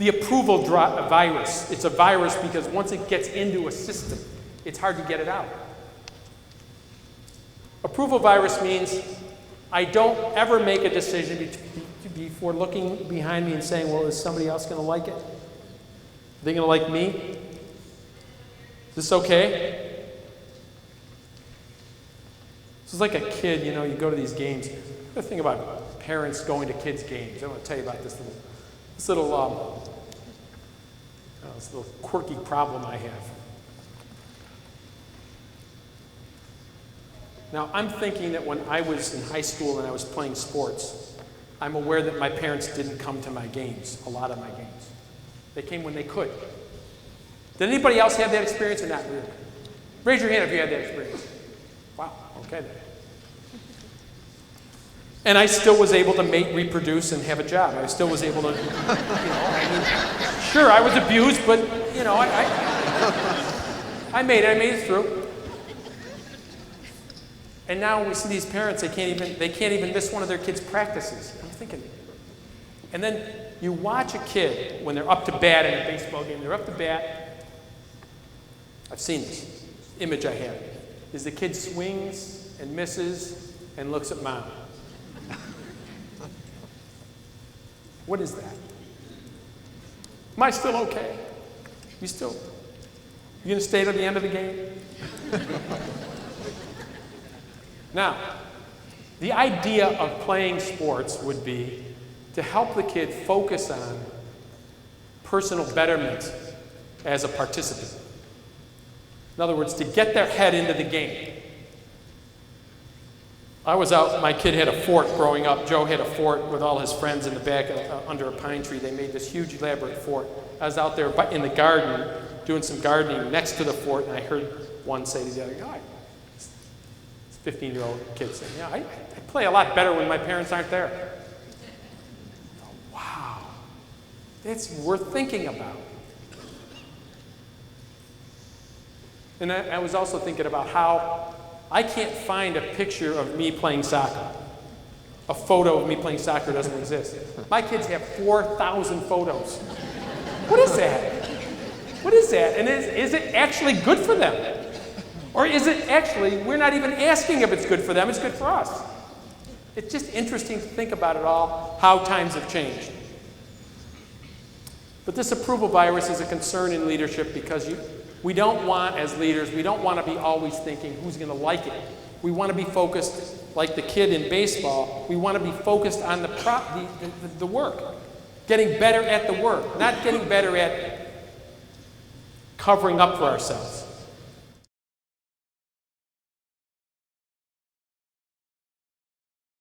The approval virus. It's a virus because once it gets into a system, it's hard to get it out. Approval virus means I don't ever make a decision before looking behind me and saying, well, is somebody else going to like it? Are they going to like me? Is this okay? This is like a kid, you know, you go to these games. The thing about parents going to kids' games, I want to tell you about this little quirky problem I have. Now, I'm thinking that when I was in high school and I was playing sports, I'm aware that my parents didn't come to my games, a lot of my games. They came when they could. Did anybody else have that experience or not? Raise your hand if you had that experience. Wow, okay then. And I still was able to mate, reproduce, and have a job. I still was able to, sure, I was abused, but, I made it through. And now we see these parents, they can't even miss one of their kids' practices. I'm thinking, and then you watch a kid when they're up to bat in a baseball game, they're up to bat. I've seen this image I have, is the kid swings and misses and looks at mom. What is that? Am I still okay? You gonna stay to the end of the game? Now, the idea of playing sports would be to help the kid focus on personal betterment as a participant. In other words, to get their head into the game. I was out, my kid had a fort growing up. Joe had a fort with all his friends in the back under a pine tree. They made this huge elaborate fort. I was out there in the garden doing some gardening next to the fort, and I heard one say to the other guy, 15-year-old kid saying, yeah, I play a lot better when my parents aren't there. Wow, that's worth thinking about. And I was also thinking about how I can't find a picture of me playing soccer. A photo of me playing soccer doesn't exist. My kids have 4,000 photos. What is that? What is that? And is it actually good for them? Or is it actually, we're not even asking if it's good for them, it's good for us. It's just interesting to think about it all, how times have changed. But this approval virus is a concern in leadership because we don't want, as leaders, we don't want to be always thinking who's going to like it. We want to be focused, like the kid in baseball, we want to be focused on the work, getting better at the work, not getting better at covering up for ourselves.